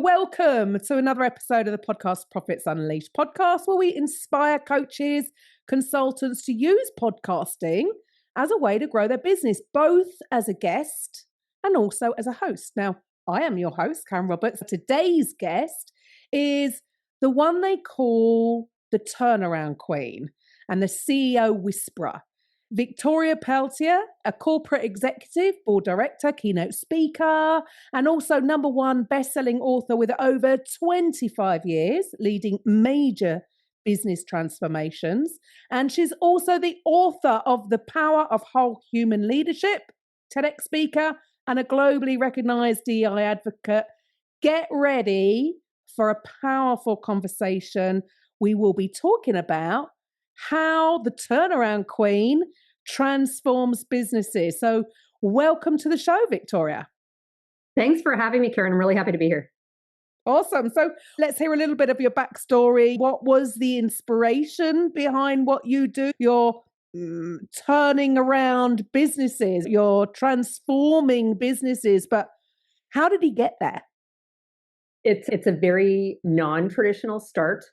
Welcome to another episode of the podcast Profits Unleashed podcast, where we inspire coaches, consultants to use podcasting as a way to grow their business, both as a guest and also as a host. Now, I am your host, Karen Roberts. Today's guest is the one they call the turnaround queen and the CEO whisperer. Victoria Pelletier, a corporate executive, board director, keynote speaker, and also #1 bestselling author with over 25 years leading major business transformations. And she's also the author of The Power of Whole Human Leadership, TEDx speaker, and a globally recognized DEI advocate. Get ready for a powerful conversation. We will be talking about how the turnaround queen transforms businesses. So welcome to the show, Victoria. Thanks for having me, Karen. I'm really happy to be here. Awesome. So let's hear a little bit of your backstory. What was the inspiration behind what you do? You're turning around businesses, you're transforming businesses, but how did he get there? It's a very non-traditional start.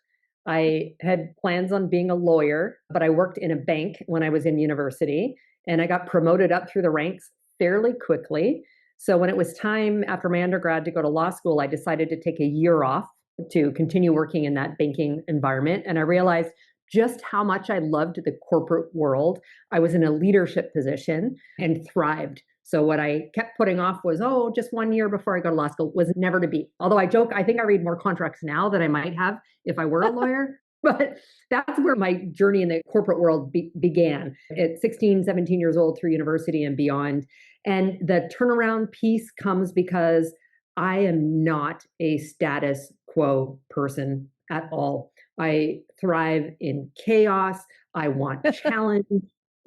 I had plans on being a lawyer, but I worked in a bank when I was in university, and I got promoted up through the ranks fairly quickly. So when it was time after my undergrad to go to law school, I decided to take a year off to continue working in that banking environment. And I realized just how much I loved the corporate world. I was in a leadership position and thrived. So what I kept putting off was, just 1 year before I go to law school, was never to be. Although I joke, I think I read more contracts now than I might have if I were a lawyer. But that's where my journey in the corporate world began at 16, 17 years old through university and beyond. And the turnaround piece comes because I am not a status quo person at all. I thrive in chaos. I want challenge.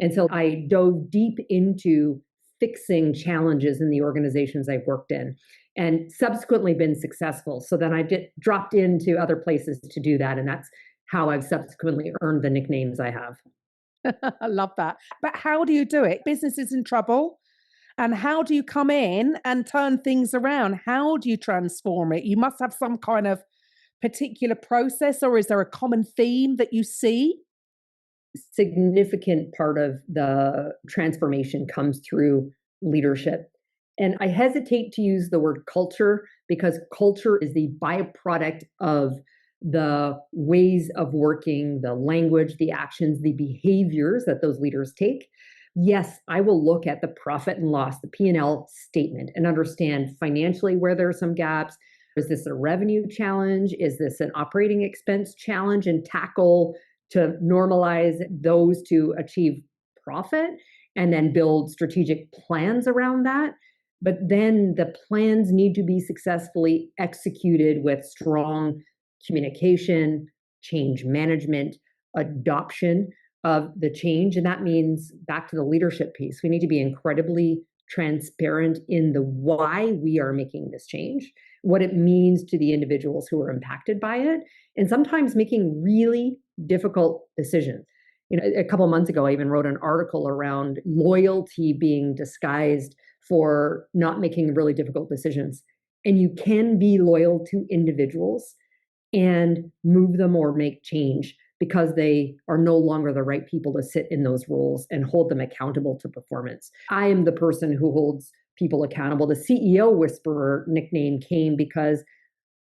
And so I dove deep into fixing challenges in the organizations I've worked in and subsequently been successful. So then I dropped into other places to do that. And that's how I've subsequently earned the nicknames I have. I love that. But how do you do it? Business is in trouble. And how do you come in and turn things around? How do you transform it? You must have some kind of particular process, or is there a common theme that you see? Significant part of the transformation comes through leadership. And I hesitate to use the word culture because culture is the byproduct of the ways of working, the language, the actions, the behaviors that those leaders take. Yes, I will look at the profit and loss, the P&L statement, and understand financially where there are some gaps. Is this a revenue challenge? Is this an operating expense challenge? And tackle to normalize those to achieve profit and then build strategic plans around that. But then the plans need to be successfully executed with strong communication, change management, adoption of the change. And that means back to the leadership piece. We need to be incredibly transparent in the why we are making this change, what it means to the individuals who are impacted by it, and sometimes making really difficult decisions. A couple of months ago, I even wrote an article around loyalty being disguised for not making really difficult decisions. And you can be loyal to individuals and move them or make change because they are no longer the right people to sit in those roles and hold them accountable to performance. I am the person who holds people accountable. The CEO whisperer nickname came because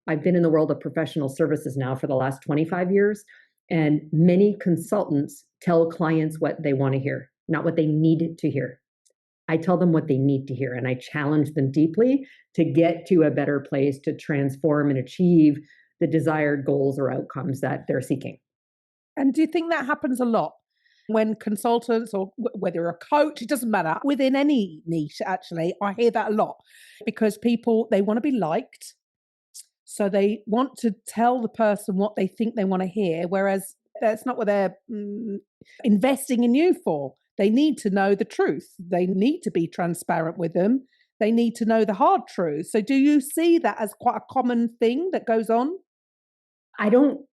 I've been in the world of professional services now for the last 25 years. And many consultants tell clients what they want to hear, not what they need to hear. I tell them what they need to hear, and I challenge them deeply to get to a better place to transform and achieve the desired goals or outcomes that they're seeking. And do you think that happens a lot when consultants, or whether you're a coach, it doesn't matter, within any niche, actually, I hear that a lot because people, they want to be liked. So they want to tell the person what they think they want to hear, whereas that's not what they're investing in you for. They need to know the truth. They need to be transparent with them. They need to know the hard truth. So do you see that as quite a common thing that goes on? I don't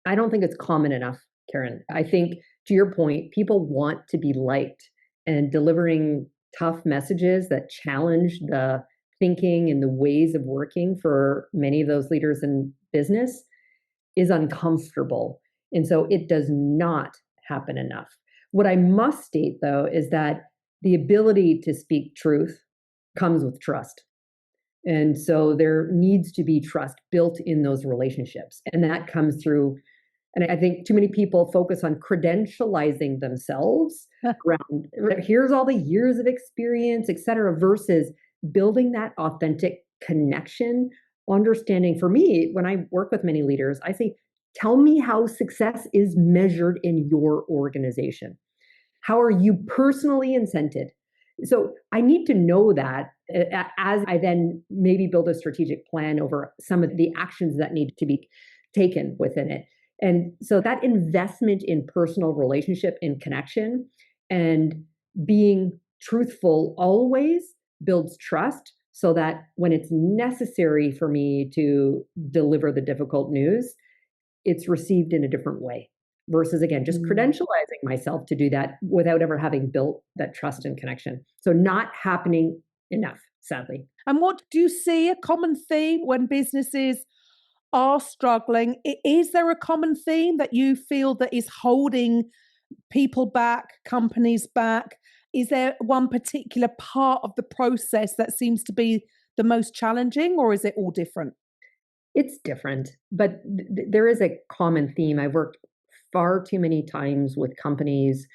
think it's common enough, Karen. I think, to your point, people want to be liked, and delivering tough messages that challenge the thinking and the ways of working for many of those leaders in business is uncomfortable. And so it does not happen enough. What I must state, though, is that the ability to speak truth comes with trust. And so there needs to be trust built in those relationships. And that comes through, and I think too many people focus on credentializing themselves around here's all the years of experience, et cetera, versus building that authentic connection. Understanding, for me, when I work with many leaders, I say, tell me how success is measured in your organization. How are you personally incented? So I need to know that as I then maybe build a strategic plan over some of the actions that need to be taken within it. And so that investment in personal relationship and connection and being truthful always builds trust, so that when it's necessary for me to deliver the difficult news, it's received in a different way versus, again, just credentializing myself to do that without ever having built that trust and connection. So not happening enough, sadly. And what do you see a common theme when businesses are struggling? Is there a common theme that you feel that is holding people back, companies back? Is there one particular part of the process that seems to be the most challenging, or is it all different? It's different, but there is a common theme. I've worked far too many times with companies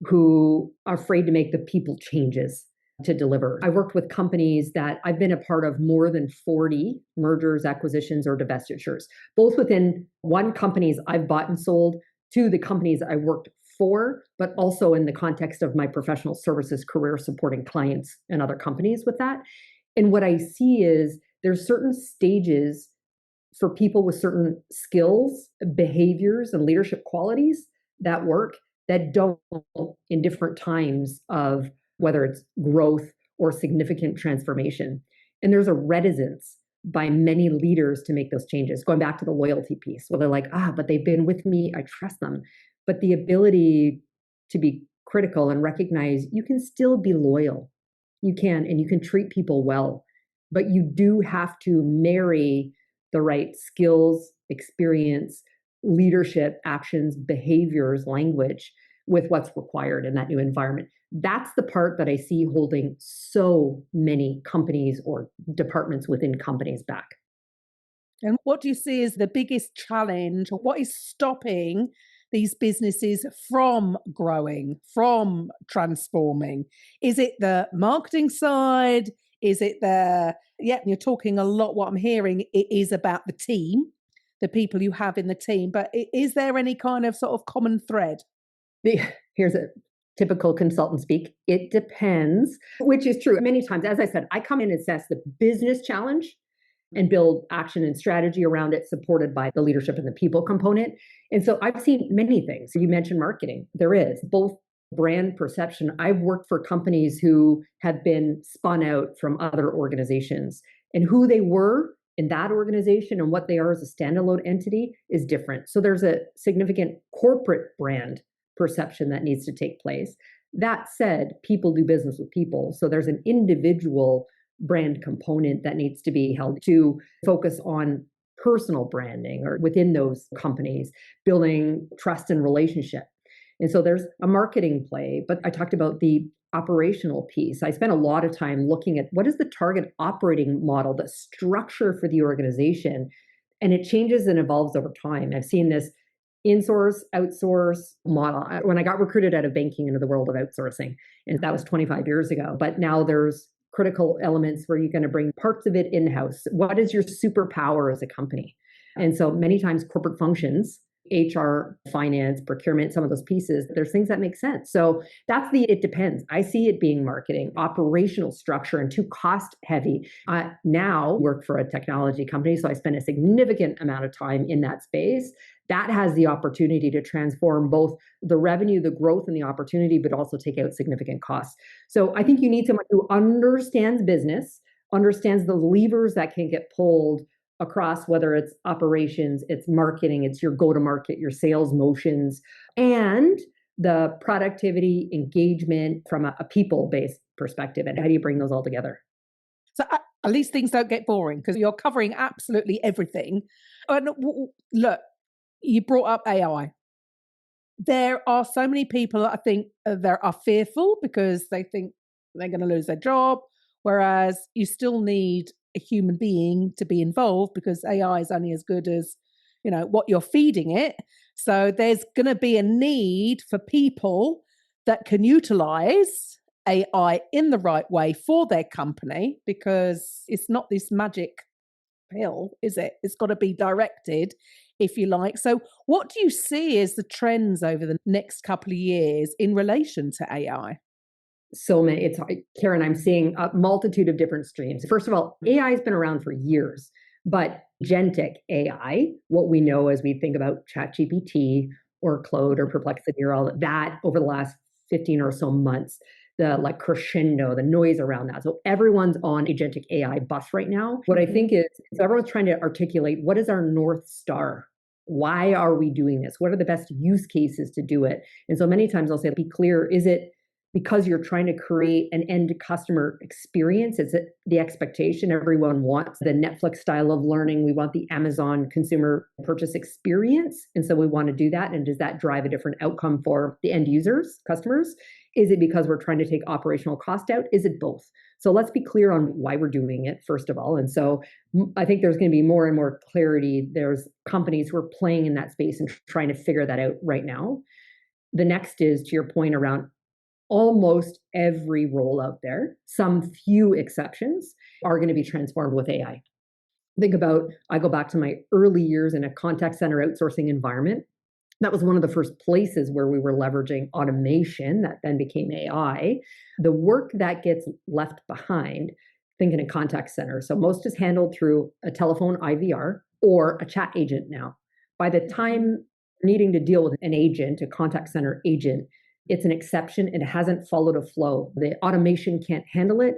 who are afraid to make the people changes to deliver. I worked with companies that I've been a part of more than 40 mergers, acquisitions, or divestitures, both within one companies I've bought and sold to the companies I worked for, but also in the context of my professional services career supporting clients and other companies with that. And what I see is there's certain stages for people with certain skills, behaviors, and leadership qualities that work that don't in different times of whether it's growth or significant transformation. And there's a reticence by many leaders to make those changes. Going back to the loyalty piece, where they're like, but they've been with me, I trust them. But the ability to be critical and recognize you can still be loyal. You can, and you can treat people well, but you do have to marry the right skills, experience, leadership, actions, behaviors, language with what's required in that new environment. That's the part that I see holding so many companies or departments within companies back. And what do you see as the biggest challenge? What is stopping these businesses from growing, from transforming? Is it the marketing side? Is it you're talking a lot, what I'm hearing, it is about the team, the people you have in the team, but is there any kind of sort of common thread? Here's a typical consultant speak. It depends, which is true. Many times, as I said, I come in and assess the business challenge and build action and strategy around it, supported by the leadership and the people component. And so I've seen many things. You mentioned marketing. There is both brand perception. I've worked for companies who have been spun out from other organizations, and who they were in that organization and what they are as a standalone entity is different. So there's a significant corporate brand perception that needs to take place. That said, people do business with people. So there's an individual brand component that needs to be held to focus on personal branding or within those companies, building trust and relationship. And so there's a marketing play, but I talked about the operational piece. I spent a lot of time looking at what is the target operating model, the structure for the organization, and it changes and evolves over time. I've seen this insource, outsource model. When I got recruited out of banking into the world of outsourcing, and that was 25 years ago, but now there's critical elements where you're going to bring parts of it in-house. What is your superpower as a company? And so many times corporate functions, HR, finance, procurement, some of those pieces, there's things that make sense. So it depends. I see it being marketing, operational structure, and too cost heavy. Now work for a technology company, so I spend a significant amount of time in that space. That has the opportunity to transform both the revenue, the growth, and the opportunity, but also take out significant costs. So I think you need someone who understands business, understands the levers that can get pulled across, whether it's operations, it's marketing, it's your go-to-market, your sales motions, and the productivity, engagement from a people-based perspective. And how do you bring those all together? So At least things don't get boring because you're covering absolutely everything. And look, you brought up AI. There are so many people, I think, that are fearful because they think they're going to lose their job, whereas you still need a human being to be involved because AI is only as good as, what you're feeding it. So there's going to be a need for people that can utilize AI in the right way for their company, because it's not this magic pill, is it? It's got to be directed, if you like. So what do you see as the trends over the next couple of years in relation to AI? So many. Karen, I'm seeing a multitude of different streams. First of all, AI has been around for years, but agentic AI, what we know as we think about ChatGPT or Claude or Perplexity or all that over the last 15 or so months, the crescendo, the noise around that. So everyone's on agentic AI bus right now. What I think is, so everyone's trying to articulate, what is our North Star? Why are we doing this? What are the best use cases to do it? And so many times I'll say, be clear, is it because you're trying to create an end customer experience? Is it the expectation everyone wants the Netflix style of learning? We want the Amazon consumer purchase experience. And so we want to do that. And does that drive a different outcome for the end users, customers? Is it because we're trying to take operational cost out? Is it both? So let's be clear on why we're doing it, first of all. And so I think there's going to be more and more clarity. There's companies who are playing in that space and trying to figure that out right now. The next is, to your point, around almost every role out there, some few exceptions, are going to be transformed with AI. I go back to my early years in a contact center outsourcing environment. That was one of the first places where we were leveraging automation that then became AI. The work that gets left behind, think in a contact center. So most is handled through a telephone IVR or a chat agent now. By the time needing to deal with an agent, a contact center agent, it's an exception. It hasn't followed a flow. The automation can't handle it,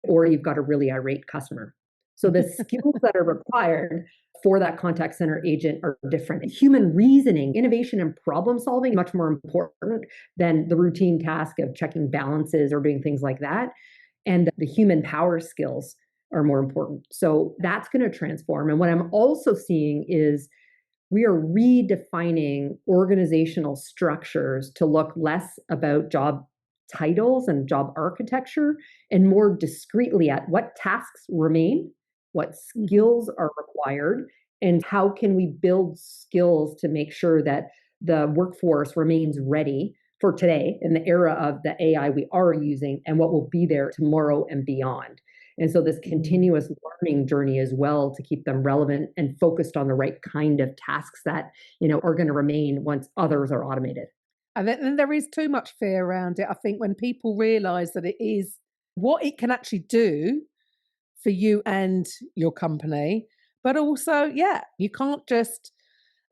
or you've got a really irate customer. So the skills that are required for that contact center agent are different. Human reasoning, innovation, and problem solving much more important than the routine task of checking balances or doing things like that. And the human power skills are more important. So that's going to transform. And what I'm also seeing is we are redefining organizational structures to look less about job titles and job architecture and more discreetly at what tasks remain, what skills are required, and how can we build skills to make sure that the workforce remains ready for today in the era of the AI we are using and what will be there tomorrow and beyond. And so this continuous learning journey as well to keep them relevant and focused on the right kind of tasks that, are going to remain once others are automated. And then there is too much fear around it. I think when people realize that it is what it can actually do for you and your company, but also, you can't just,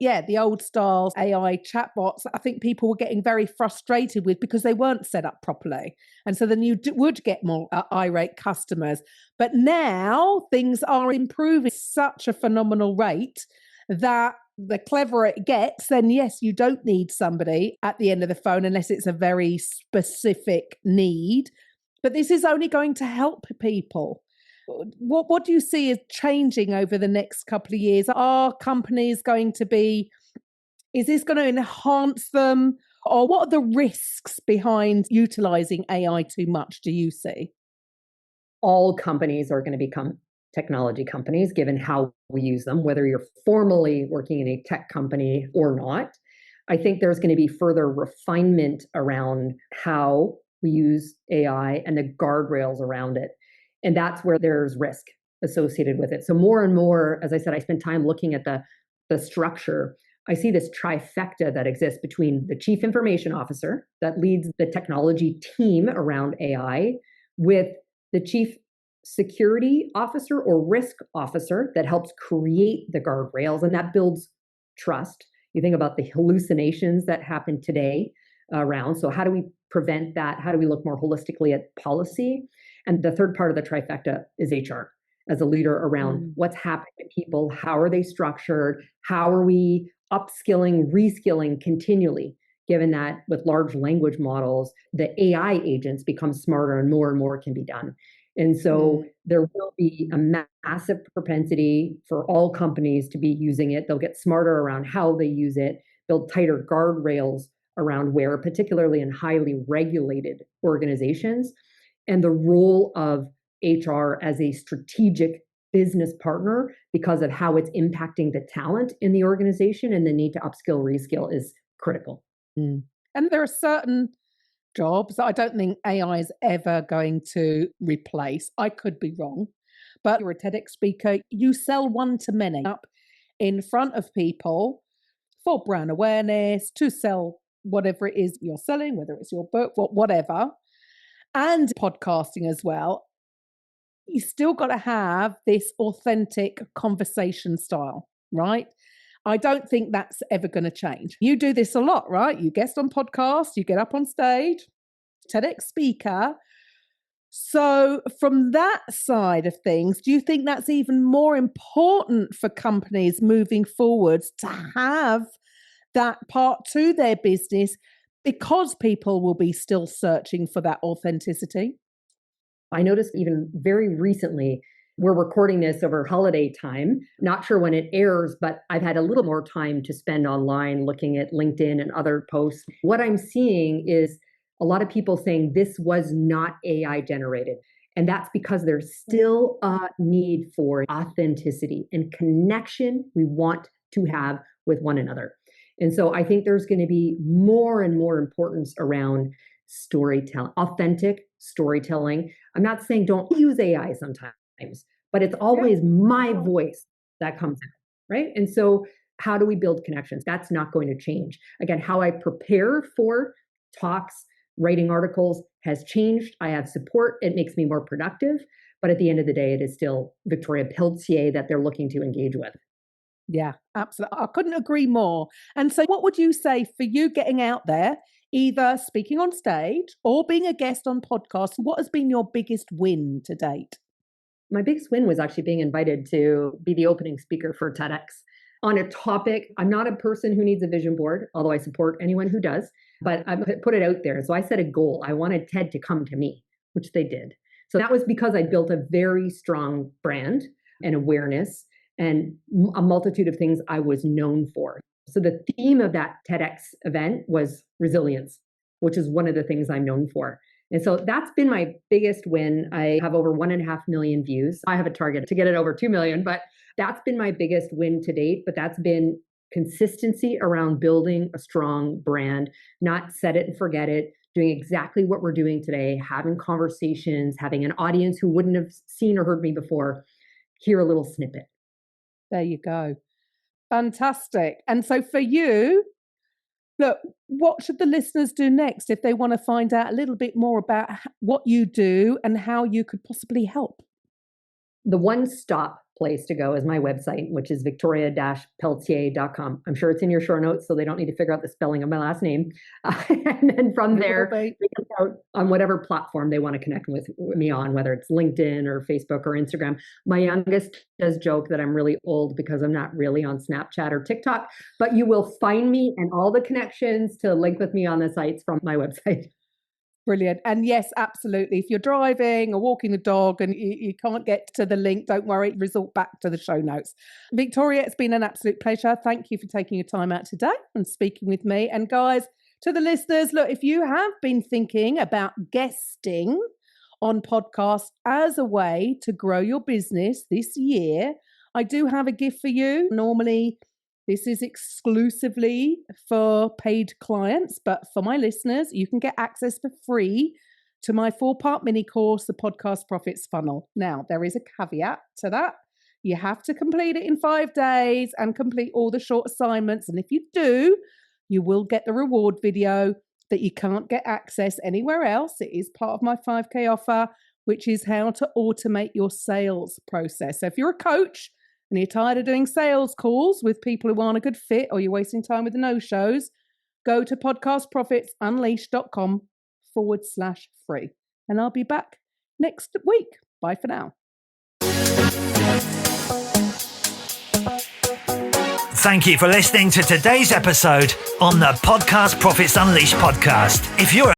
the old style AI chatbots, I think people were getting very frustrated with because they weren't set up properly. And so then you would get more irate customers. But now things are improving at such a phenomenal rate that the cleverer it gets, then yes, you don't need somebody at the end of the phone unless it's a very specific need. But this is only going to help people. What do you see as changing over the next couple of years? Are companies going to be, is this going to enhance them? Or what are the risks behind utilizing AI too much, do you see? All companies are going to become technology companies, given how we use them, whether you're formally working in a tech company or not. I think there's going to be further refinement around how we use AI and the guardrails around it. And that's where there's risk associated with it. So more and more, as I said, I spend time looking at the structure. I see this trifecta that exists between the chief information officer that leads the technology team around AI with the chief security officer or risk officer that helps create the guardrails, and that builds trust. You think about the hallucinations that happen today around. So how do we prevent that? How do we look more holistically at policy? And the third part of the trifecta is HR as a leader around what's happening to people, how are they structured, how are we upskilling, reskilling continually, given that with large language models, the AI agents become smarter and more can be done. And so there will be a massive propensity for all companies to be using it. They'll get smarter around how they use it, build tighter guardrails around where, particularly in highly regulated organizations, and the role of HR as a strategic business partner because of how it's impacting the talent in the organization and the need to upskill, reskill is critical. And there are certain jobs that I don't think AI is ever going to replace. I could be wrong, but you're a TEDx speaker. You sell one to many up in front of people for brand awareness, to sell whatever it is you're selling, whether it's your book, whatever, and podcasting as well. You still got to have this authentic conversation style, right? I don't think that's ever going to change. You do this a lot, right? You guest on podcasts, you get up on stage, TEDx speaker. So from that side of things, do you think that's even more important for companies moving forwards to have that part to their business because people will be still searching for that authenticity? I noticed even very recently, we're recording this over holiday time. Not sure when it airs, but I've had a little more time to spend online looking at LinkedIn and other posts. What I'm seeing is a lot of people saying this was not AI generated. And that's because there's still a need for authenticity and connection we want to have with one another. And so I think there's going to be more and more importance around storytelling, authentic storytelling. I'm not saying don't use AI sometimes, but it's always my voice that comes out, right? And so how do we build connections? That's not going to change. Again, how I prepare for talks, writing articles has changed. I have support. It makes me more productive. But at the end of the day, it is still Victoria Pelletier that they're looking to engage with. Yeah, absolutely. I couldn't agree more. And so what would you say for you getting out there, either speaking on stage or being a guest on podcasts? What has been your biggest win to date? My biggest win was actually being invited to be the opening speaker for TEDx on a topic. I'm not a person who needs a vision board, although I support anyone who does, but I put it out there. So I set a goal. I wanted TED to come to me, which they did. So that was because I built a very strong brand and awareness and a multitude of things I was known for. So the theme of that TEDx event was resilience, which is one of the things I'm known for. And so that's been my biggest win. I have over 1.5 million views. I have a target to get it over 2 million, but that's been my biggest win to date. But that's been consistency around building a strong brand, not set it and forget it, doing exactly what we're doing today, having conversations, having an audience who wouldn't have seen or heard me before, hear a little snippet. There you go. Fantastic. And so for you, look, what should the listeners do next if they want to find out a little bit more about what you do and how you could possibly help? The one-stop place to go is my website, which is victoria-pelletier.com. I'm sure it's in your show notes, so they don't need to figure out the spelling of my last name. And then from there, they can out on whatever platform they want to connect with me on, whether it's LinkedIn or Facebook or Instagram. My youngest does joke that I'm really old because I'm not really on Snapchat or TikTok, but you will find me and all the connections to link with me on the sites from my website. Brilliant. And yes, absolutely. If you're driving or walking the dog and you can't get to the link, don't worry, resort back to the show notes. Victoria, it's been an absolute pleasure. Thank you for taking your time out today and speaking with me. And guys, to the listeners, look, if you have been thinking about guesting on podcasts as a way to grow your business this year, I do have a gift for you. Normally, this is exclusively for paid clients, but for my listeners, you can get access for free to my 4-part mini course, The Podcast Profits Funnel. Now, there is a caveat to that. You have to complete it in 5 days and complete all the short assignments. And if you do, you will get the reward video that you can't get access anywhere else. It is part of my 5K offer, which is how to automate your sales process. So if you're a coach, and you're tired of doing sales calls with people who aren't a good fit or you're wasting time with the no-shows, go to podcastprofitsunleashed.com/free. And I'll be back next week. Bye for now. Thank you for listening to today's episode on the Podcast Profits Unleashed podcast. If you're